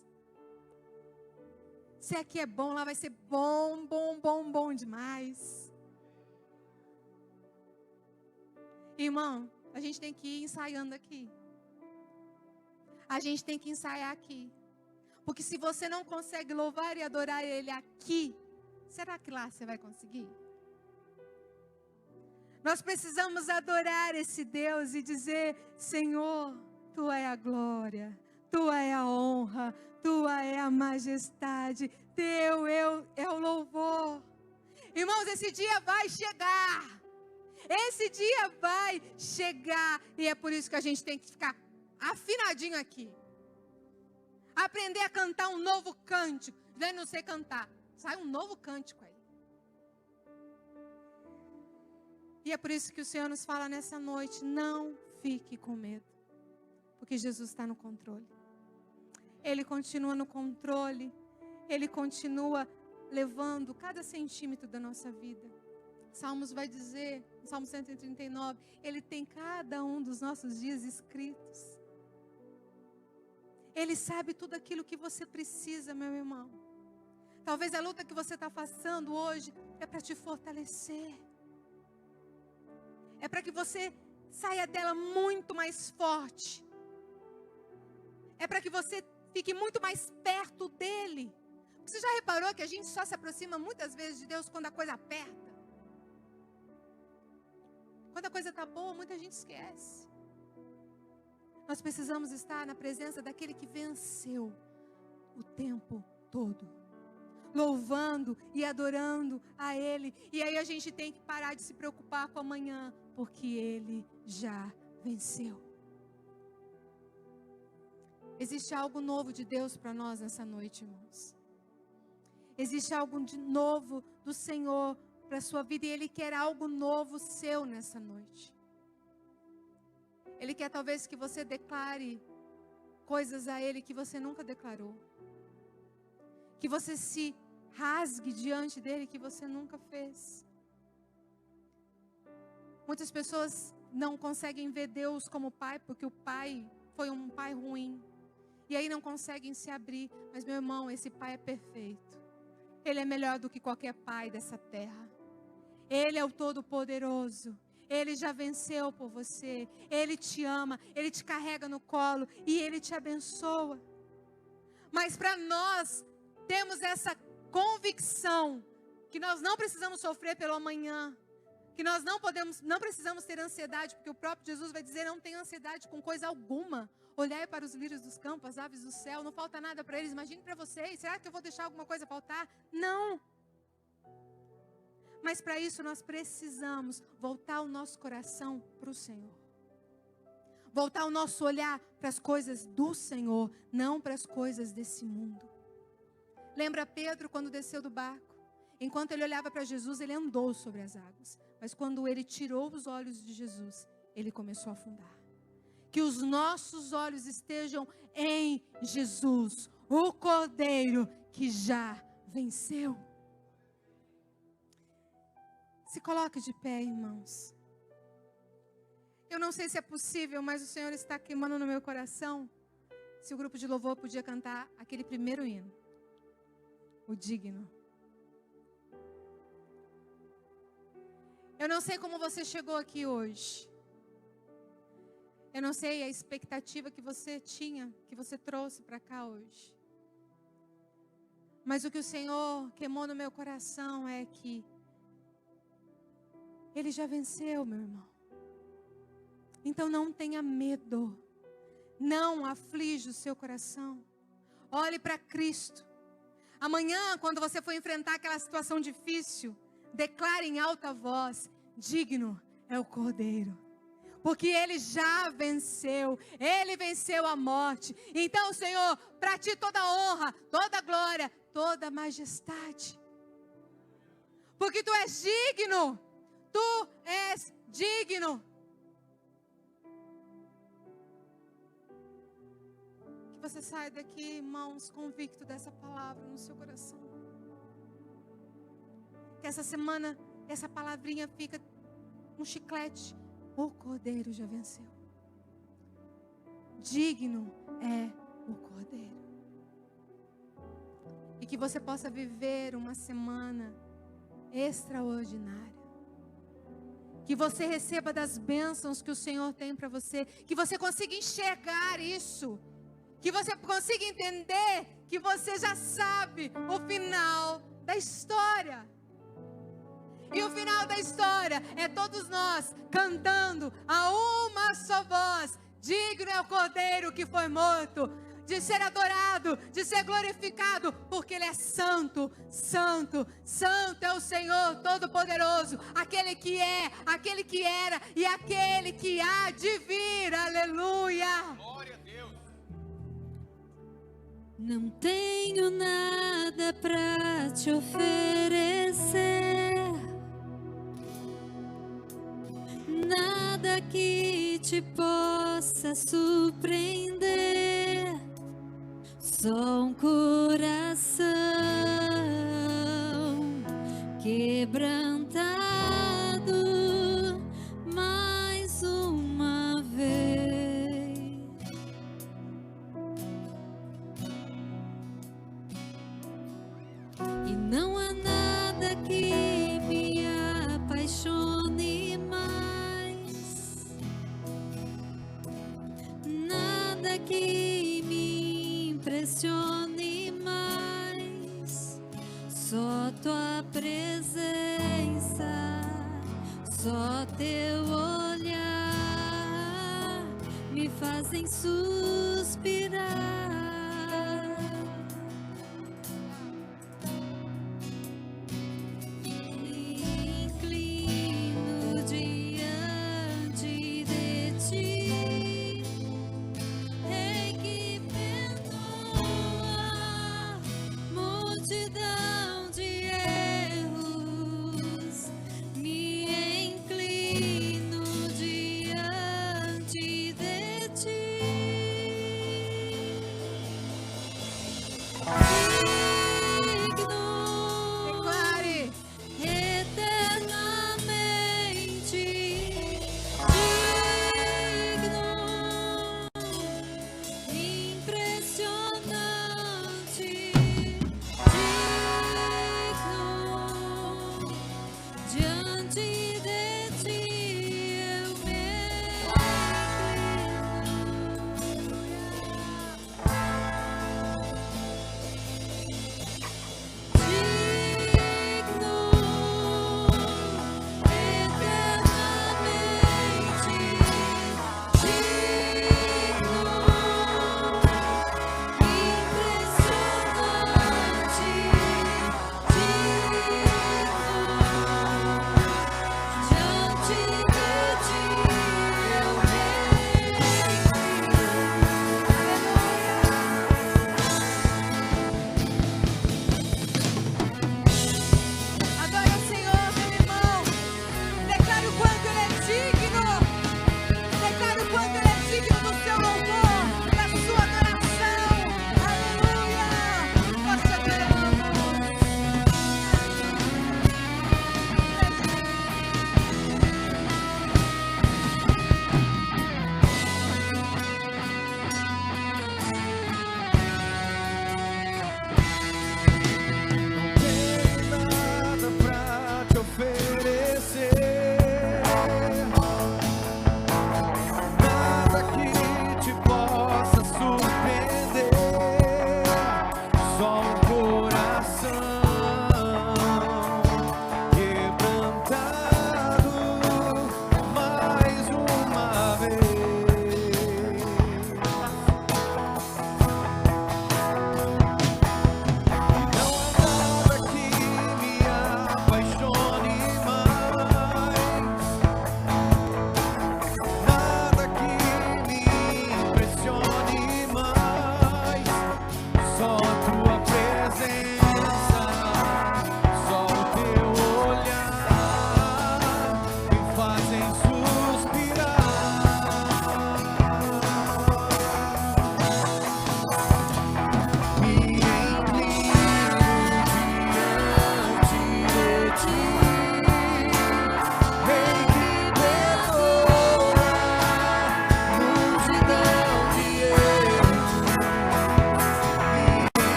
Se aqui é bom, lá vai ser bom, bom, bom, bom demais. Irmão, a gente tem que ir ensaiando aqui. A gente tem que ensaiar aqui. Porque se você não consegue louvar e adorar Ele aqui, será que lá você vai conseguir? Nós precisamos adorar esse Deus e dizer, Senhor, Tu é a glória, Tu é a honra, Tua é a majestade, Teu é o louvor. Irmãos, esse dia vai chegar. Esse dia vai chegar. E é por isso que a gente tem que ficar afinadinho aqui. Aprender a cantar um novo cântico. Eu não sei cantar. Sai um novo cântico aí. E é por isso que o Senhor nos fala nessa noite, não fique com medo. Porque Jesus está no controle. Ele continua no controle. Ele continua levando cada centímetro da nossa vida. Salmos vai dizer, Salmo 139, Ele tem cada um dos nossos dias escritos. Ele sabe tudo aquilo que você precisa, meu irmão. Talvez a luta que você está passando hoje é para te fortalecer. É para que você saia dela muito mais forte. É para que você fique muito mais perto dele. Você já reparou que a gente só se aproxima muitas vezes de Deus quando a coisa aperta? Quando a coisa está boa, muita gente esquece. Nós precisamos estar na presença daquele que venceu o tempo todo, louvando e adorando a Ele. E aí a gente tem que parar de se preocupar com amanhã, porque Ele já venceu. Existe algo novo de Deus para nós nessa noite, irmãos. Existe algo de novo do Senhor para a sua vida, e Ele quer algo novo seu nessa noite. Ele quer talvez que você declare coisas a Ele que você nunca declarou. Que você se rasgue diante dEle que você nunca fez. Muitas pessoas não conseguem ver Deus como Pai, porque o Pai foi um Pai ruim. E aí não conseguem se abrir. Mas, meu irmão, esse Pai é perfeito. Ele é melhor do que qualquer pai dessa terra. Ele é o Todo-Poderoso. Ele já venceu por você. Ele te ama. Ele te carrega no colo. E Ele te abençoa. Mas para nós temos essa convicção que nós não precisamos sofrer pelo amanhã. Que nós não precisamos ter ansiedade. Porque o próprio Jesus vai dizer, não tenha ansiedade com coisa alguma. Olhai para os lírios dos campos, as aves do céu. Não falta nada para eles. Imagine para vocês. Será que eu vou deixar alguma coisa faltar? Não. Mas para isso nós precisamos voltar o nosso coração para o Senhor. Voltar o nosso olhar para as coisas do Senhor, não para as coisas desse mundo. Lembra Pedro quando desceu do barco? Enquanto ele olhava para Jesus, ele andou sobre as águas. Mas quando ele tirou os olhos de Jesus, ele começou a afundar. Que os nossos olhos estejam em Jesus, o Cordeiro que já venceu. Se coloque de pé, irmãos. Eu não sei se é possível, mas o Senhor está queimando no meu coração. Se o grupo de louvor podia cantar aquele primeiro hino, o digno. Eu não sei como você chegou aqui hoje. Eu não sei a expectativa que você tinha, que você trouxe para cá hoje. Mas o que o Senhor queimou no meu coração é que Ele já venceu, meu irmão. Então não tenha medo. Não aflige o seu coração. Olhe para Cristo. Amanhã, quando você for enfrentar aquela situação difícil, declare em alta voz, digno é o Cordeiro. Porque Ele já venceu. Ele venceu a morte. Então, Senhor, para Ti toda honra, toda glória, toda majestade. Porque Tu és digno. Tu és digno. Que você saia daqui, irmãos, convicto dessa palavra no seu coração. Que essa semana, essa palavrinha fica um chiclete. O Cordeiro já venceu. Digno é o Cordeiro. E que você possa viver uma semana extraordinária. Que você receba das bênçãos que o Senhor tem para você. Que você consiga enxergar isso. Que você consiga entender que você já sabe o final da história. E o final da história é todos nós cantando a uma só voz. Digno é o Cordeiro que foi morto, de ser adorado, de ser glorificado, porque Ele é santo, santo, santo é o Senhor Todo-Poderoso, aquele que é, aquele que era e aquele que há de vir, aleluia. Glória a Deus. Não tenho nada pra te oferecer, nada que te possa surpreender, só um coração quebrantado mais uma vez. Não há nada que me apaixone mais, nada que me impressione mais. Só tua presença, só teu olhar me fazem suspirar.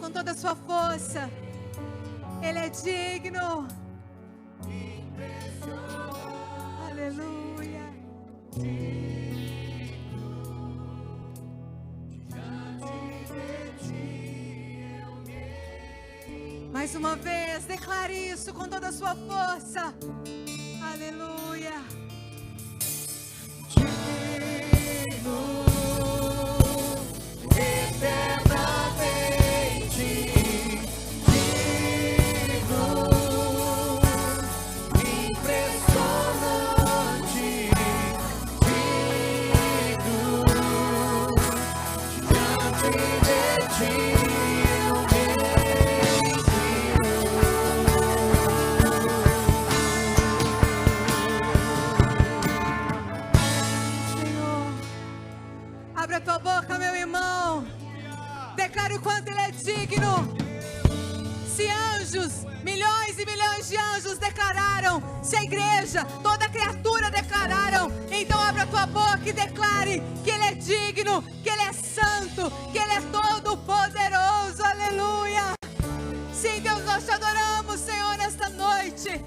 Com toda a sua força, Ele é digno. Mais uma vez, declare isso com toda a sua força. Aleluia. Abra tua boca, meu irmão. Declare o quanto Ele é digno. Se anjos, milhões e milhões de anjos declararam, se a igreja, toda criatura declararam, então abra tua boca e declare que Ele é digno, que Ele é santo, que Ele é todo poderoso. Aleluia. Sim, Deus, nós te adoramos, Senhor, nesta noite.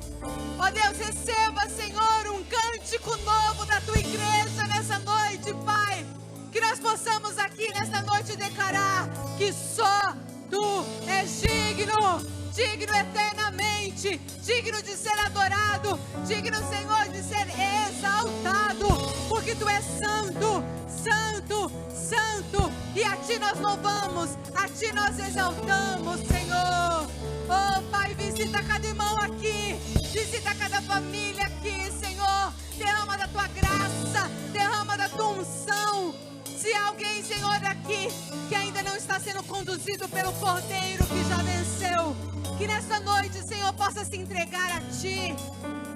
Ó Deus, receba, Senhor, um cântico novo da tua igreja nessa noite, Pai. Que nós possamos aqui nesta noite declarar que só Tu és digno, digno eternamente, digno de ser adorado, digno, Senhor, de ser exaltado, porque Tu és santo, santo, santo, e a Ti nós louvamos, a Ti nós exaltamos, Senhor. Oh, Pai, visita cada irmão aqui, visita cada família aqui, Senhor, derrama da Tua graça, derrama da Tua unção. Se há alguém, Senhor, aqui que ainda não está sendo conduzido pelo Cordeiro que já venceu, que nessa noite, Senhor, possa se entregar a Ti.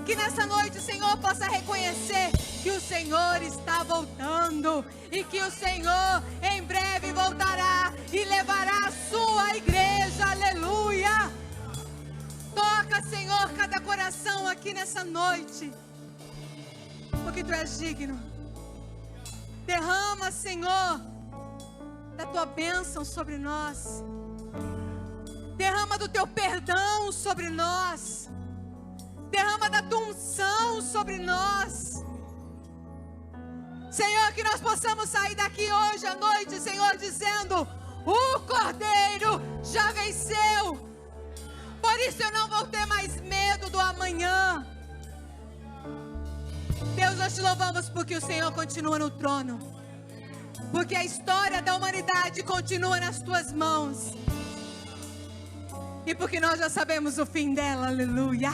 Que nessa noite, Senhor, possa reconhecer que o Senhor está voltando e que o Senhor em breve voltará e levará a sua igreja. Aleluia! Toca, Senhor, cada coração aqui nessa noite, porque Tu és digno. Derrama, Senhor, da Tua bênção sobre nós. Derrama do Teu perdão sobre nós. Derrama da Tua unção sobre nós. Senhor, que nós possamos sair daqui hoje à noite, Senhor, dizendo: o Cordeiro já venceu. Por isso eu não vou ter mais medo do amanhã. Deus, nós te louvamos porque o Senhor continua no trono, porque a história da humanidade continua nas Tuas mãos, e porque nós já sabemos o fim dela. Aleluia.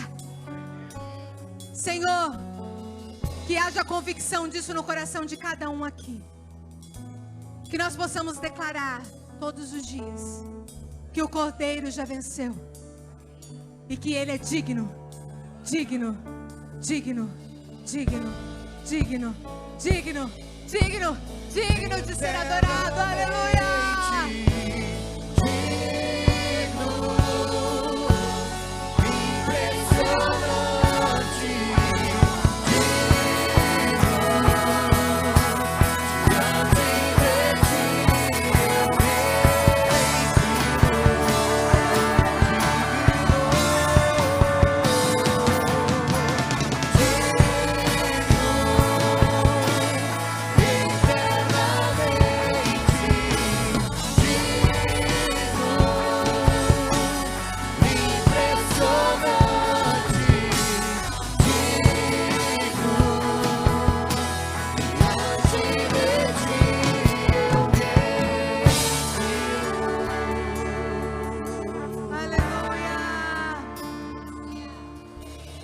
Senhor, que haja convicção disso no coração de cada um aqui, que nós possamos declarar todos os dias que o Cordeiro já venceu e que Ele é digno, digno, digno, digno, digno, digno, digno, digno de ser adorado. Aleluia.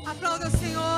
Aplauda o Senhor.